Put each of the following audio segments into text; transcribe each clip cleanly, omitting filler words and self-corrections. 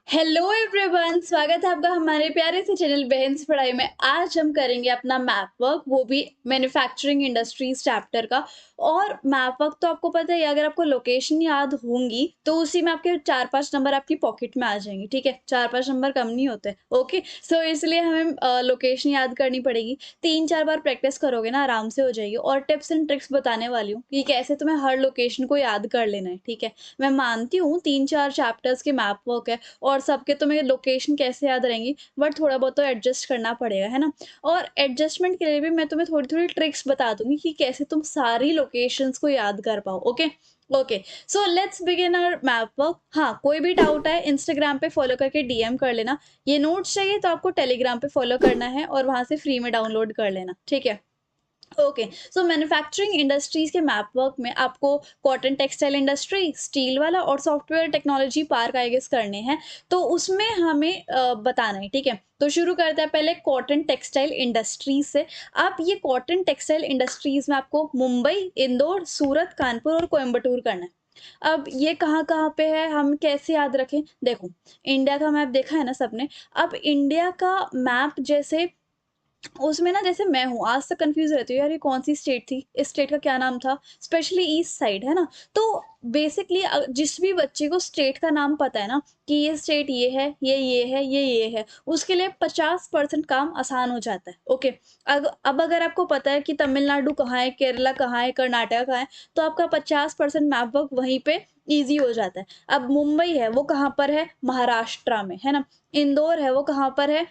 Hello everyone, स्वागत है आपका हमारे प्यारे से चैनल बहन्स पढ़ाई में। आज हम करेंगे अपना मैप वर्क, वो भी मैन्युफैक्चरिंग इंडस्ट्रीज चैप्टर का। और मैप वर्क तो आपको पता है, अगर आपको लोकेशन याद होंगी तो उसी में आपके 4-5 नंबर आपकी पॉकेट में आ जाएंगे। ठीक है, 4-5 नंबर कम नहीं होते। ओके, सो इसलिए हमें लोकेशन याद करनी पड़ेगी। 3-4 बार प्रैक्टिस करोगे ना, आराम से हो जाएगी। और टिप्स एंड ट्रिक्स बताने वाली हूँ कि कैसे तुम्हें हर लोकेशन को याद कर लेना है। ठीक है, मैं मानती हूँ 3-4 चैप्टर्स के मैप वर्क है और सबके तो मेरे लोकेशन कैसे याद रहेंगी, बट थोड़ा बहुत तो एडजस्ट करना पड़ेगा, है ना। और एडजस्टमेंट के लिए भी मैं तुम्हें थोड़ी थोड़ी ट्रिक्स बता दूंगी कि कैसे तुम सारी लोकेशंस को याद कर पाओ। Okay okay, so let's begin our map work. हाँ, कोई भी डाउट है इंस्टाग्राम पे फॉलो करके डीएम कर लेना। ये नोट्स चाहिए तो आपको टेलीग्राम पे फॉलो करना है और वहां से फ्री में डाउनलोड कर लेना। ठीक है, ओके। सो मैन्युफैक्चरिंग इंडस्ट्रीज के मैप वर्क में आपको कॉटन टेक्सटाइल इंडस्ट्री, स्टील वाला और software technology park I guess करने हैं। तो उसमें हमें बताना है। ठीक है, तो शुरू करते हैं पहले कॉटन टेक्सटाइल इंडस्ट्रीज से। आप ये कॉटन टेक्सटाइल इंडस्ट्रीज में आपको मुंबई, इंदौर, सूरत, कानपुर और कोयम्बटूर करना है। अब ये कहाँ कहाँ पे है, हम कैसे याद रखें? देखो, इंडिया का मैप देखा है ना सबने। अब इंडिया का मैप जैसे उसमें ना, जैसे मैं हूँ आज तक कंफ्यूज रहती हूँ यार, ये कौन सी स्टेट थी, इस स्टेट का क्या नाम था, स्पेशली ईस्ट साइड, है ना। तो बेसिकली जिस भी बच्चे को स्टेट का नाम पता है ना कि ये स्टेट ये है, ये है, ये है, उसके लिए 50% काम आसान हो जाता है। ओके, अब अगर आपको पता है कि तमिलनाडु कहाँ है, केरला कहाँ है, कर्नाटक कहाँ है, तो आपका 50% मैप वर्क वहीं पे ईजी हो जाता है। अब मुंबई है, वो कहाँ पर है? महाराष्ट्र में, है ना। इंदौर है, वो कहाँ पर है?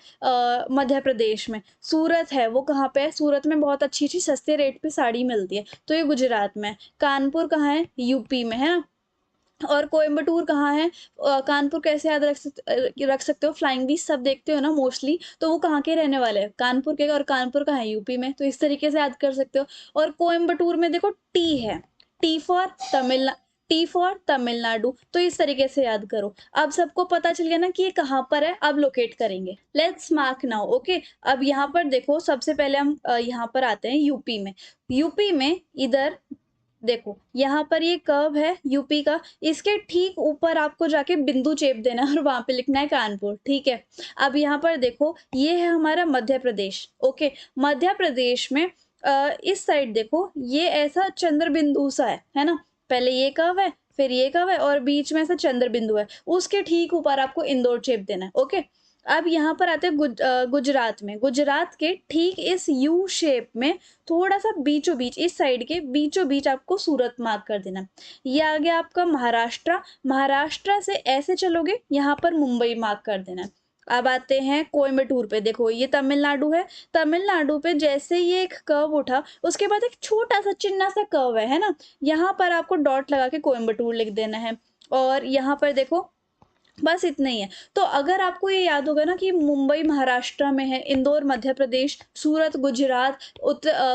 मध्य प्रदेश में। सूरत है, वो कहाँ पे है? सूरत में बहुत अच्छी अच्छी सस्ते रेट पे साड़ी मिलती है, तो ये गुजरात में है। कानपुर कहाँ है? यूपी में, है ना। और कोयम्बटूर कहाँ है? कानपुर कैसे याद रख सकते हो? फ्लाइंग बीच सब देखते हो ना मोस्टली, तो वो कहाँ के रहने वाले हैं? कानपुर के। और कानपुर कहाँ है? यूपी में। तो इस तरीके से याद कर सकते हो। और कोयम्बटूर में देखो टी है, T for Tamil Nadu, T for Tamil Nadu. तो इस तरीके से याद करो। अब सबको पता चल गया ना कि ये कहाँ पर है। अब लोकेट करेंगे, लेट्स मार्क नाउ। ओके, अब यहाँ पर देखो, सबसे पहले हम यहाँ पर आते हैं यूपी में। यूपी में इधर देखो, यहाँ पर ये कर्व है यूपी का, इसके ठीक ऊपर आपको जाके बिंदु चेप देना है और वहां पे लिखना है कानपुर। ठीक है, अब यहाँ पर देखो, ये है हमारा मध्य प्रदेश। ओके, मध्य प्रदेश में इस साइड देखो, ये ऐसा चंद्र बिंदु सा है ना। पहले ये कर्व है, फिर ये कर्व है और बीच में ऐसा चंद्र बिंदु है, उसके ठीक ऊपर आपको इंदौर चेप देना है। ओके, अब यहाँ पर आते हैं गुजरात में। गुजरात के ठीक इस यू शेप में थोड़ा सा बीचों बीच, इस साइड के बीचों बीच आपको सूरत मार्क कर देना। ये आ गया आपका महाराष्ट्र। महाराष्ट्र से ऐसे चलोगे, यहाँ पर मुंबई मार्क कर देना। अब आते हैं कोयम्बटूर पे। देखो, ये तमिलनाडु है। तमिलनाडु पे जैसे ये एक कर्व उठा, उसके बाद एक छोटा सा चिन्ना सा कर्व है ना, यहाँ पर आपको डॉट लगा के कोयम्बटूर लिख देना है। और यहाँ पर देखो, बस इतना ही है। तो अगर आपको ये याद होगा ना कि मुंबई महाराष्ट्र में है, इंदौर मध्य प्रदेश, सूरत गुजरात,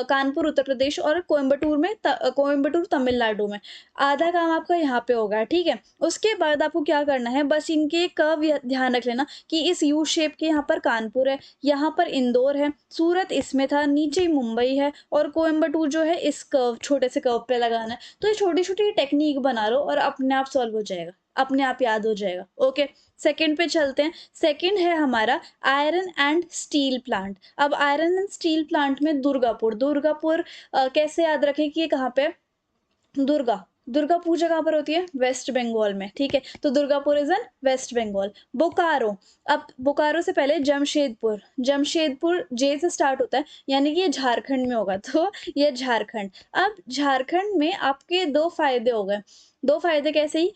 कानपुर उत्तर प्रदेश और कोयम्बटूर में कोयम्बटूर तमिलनाडु में, आधा काम आपका यहाँ पे होगा। ठीक है, उसके बाद आपको क्या करना है, बस इनके कर्व ध्यान रख लेना कि इस यू शेप के यहाँ पर कानपुर है, यहाँ पर इंदौर है, सूरत इसमें था, नीचे मुंबई है और कोयम्बटूर जो है इस कर्व, छोटे से कर्व पे लगाना है। तो ये छोटी छोटी टेक्निक बना लो और अपने आप सॉल्व हो जाएगा, अपने आप याद हो जाएगा। ओके, सेकंड पे चलते हैं। सेकंड है हमारा आयरन एंड स्टील प्लांट। अब आयरन एंड स्टील प्लांट में दुर्गापुर। दुर्गापुर कैसे याद रखें कि ये कहाँ पे है? दुर्गा, दुर्गा पूजा कहाँ पर होती है? वेस्ट बंगाल में। ठीक है, तो दुर्गापुर इज इन वेस्ट बंगाल। बोकारो, अब बोकारो से पहले जमशेदपुर। जमशेदपुर जे से स्टार्ट होता है, यानी कि ये झारखंड में होगा, तो ये झारखंड। अब झारखंड में आपके दो फायदे हो गए। दो फायदे कैसे? ही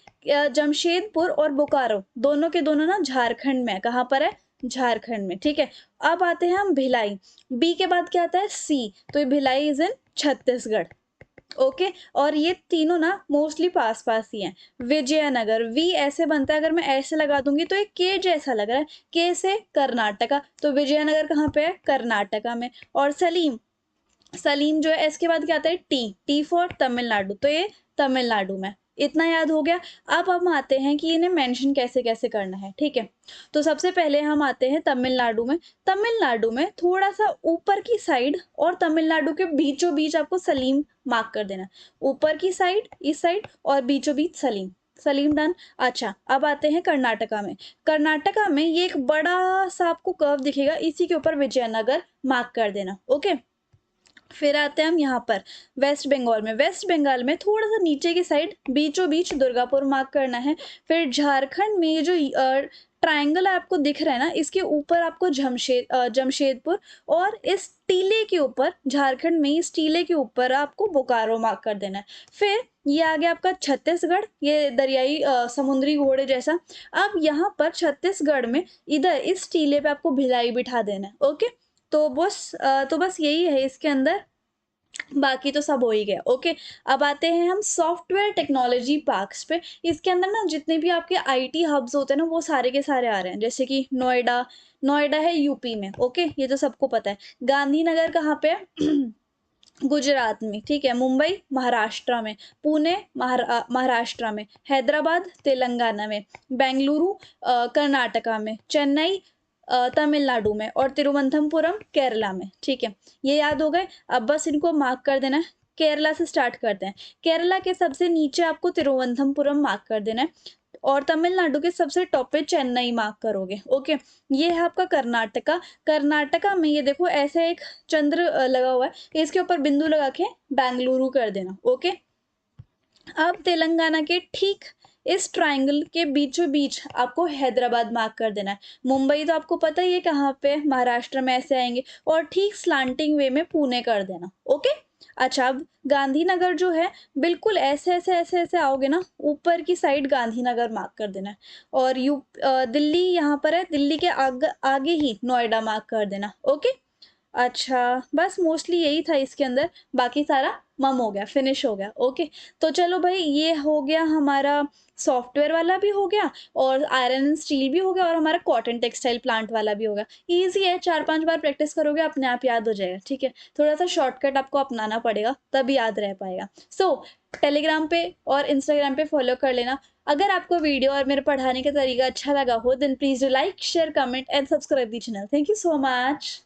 जमशेदपुर और बोकारो दोनों के दोनों ना झारखंड में है। कहाँ पर है? झारखंड में। ठीक है, अब आते हैं हम भिलाई। बी के बाद क्या आता है? सी, तो ये Bhilai is in Chhattisgarh. Okay, और ये तीनों ना मोस्टली पास पास ही हैं। विजयनगर, वी ऐसे बनता है, अगर मैं ऐसे लगा दूंगी तो एक के जैसा लग रहा है, के से कर्नाटका, तो विजयनगर कहाँ पे है? कर्नाटका में। और सलीम, सलीम जो है एस के बाद क्या आता है? टी, टी फॉर तमिलनाडु, तो ये तमिलनाडु में। इतना याद हो गया। अब हम आते हैं कि इन्हें मेंशन कैसे कैसे करना है। ठीक है, तो सबसे पहले हम आते हैं तमिलनाडु में। तमिलनाडु में थोड़ा सा ऊपर की साइड और तमिलनाडु के बीचों बीच आपको सलीम मार्क कर देना। ऊपर की साइड इस साइड और बीचों बीच सलीम। सलीम डन। अच्छा, अब आते हैं कर्नाटका में। कर्नाटका में ये एक बड़ा सा आपको कर्व दिखेगा, इसी के ऊपर विजयनगर मार्क कर देना। ओके, फिर आते हैं हम यहाँ पर वेस्ट बंगाल में। वेस्ट बंगाल में थोड़ा सा नीचे की साइड बीचों बीच दुर्गापुर मार्क करना है। फिर झारखंड में ये जो ट्रायंगल आपको दिख रहा है ना, इसके ऊपर आपको जमशेदपुर, और इस टीले के ऊपर, झारखंड में इस टीले के ऊपर आपको बोकारो मार्क कर देना है। फिर ये आ गया आपका छत्तीसगढ़, ये दरियाई समुद्री घोड़े जैसा। अब यहाँ पर छत्तीसगढ़ में इधर इस टीले पे आपको भिलाई बिठा देना है। ओके, तो बस यही है इसके अंदर, बाकी तो सब हो ही गया। ओके, अब आते हैं हम सॉफ्टवेयर टेक्नोलॉजी पार्क्स पे। इसके अंदर ना जितने भी आपके आईटी हब्स होते हैं ना, वो सारे के सारे आ रहे हैं, जैसे कि नोएडा। नोएडा है यूपी में। ओके, ये तो सबको पता है। गांधीनगर कहाँ पे है? गुजरात में। ठीक है। मुंबई महाराष्ट्र में। पुणे महाराष्ट्र में। हैदराबाद तेलंगाना में। बेंगलुरु कर्नाटका में। चेन्नई तमिलनाडु में। और तिरुवनंतपुरम केरला में। ठीक है, ये याद हो गए। अब बस इनको मार्क कर देना है। केरला से स्टार्ट करते हैं। केरला के सबसे नीचे आपको तिरुवनंतपुरम मार्क कर देना है, और तमिलनाडु के सबसे टॉप पे चेन्नई मार्क करोगे। ओके, ये है आपका कर्नाटका। कर्नाटका में ये देखो ऐसे एक चंद्र लगा हुआ है, इसके ऊपर बिंदु लगा के बेंगलुरु कर देना। ओके, अब तेलंगाना के ठीक इस ट्रायंगल के बीचों बीच आपको हैदराबाद मार्क कर देना है। मुंबई तो आपको पता ही है कहाँ पे, महाराष्ट्र में ऐसे आएंगे, और ठीक स्लांटिंग वे में पुणे कर देना। ओके, अच्छा, अब गांधीनगर जो है बिल्कुल ऐसे ऐसे ऐसे ऐसे आओगे ना, ऊपर की साइड गांधीनगर मार्क कर देना है। और दिल्ली यहाँ पर है, दिल्ली के आगे ही नोएडा मार्क कर देना। ओके, अच्छा, बस मोस्टली यही था इसके अंदर, बाकी सारा मम हो गया, फिनिश हो गया। ओके, तो चलो भाई, ये हो गया हमारा सॉफ्टवेयर वाला भी हो गया, और आयरन एंड स्टील भी हो गया, और हमारा कॉटन टेक्सटाइल प्लांट वाला भी हो गया। ईजी है, 4-5 बार प्रैक्टिस करोगे अपने आप याद हो जाएगा। ठीक है, थोड़ा सा शॉर्टकट आपको अपनाना पड़ेगा, तब याद रह पाएगा। सो टेलीग्राम पे और इंस्टाग्राम पे फॉलो कर लेना। अगर आपको वीडियो और मेरे पढ़ाने का तरीका अच्छा लगा हो, then please do like share comment and subscribe the channel. Thank you so much.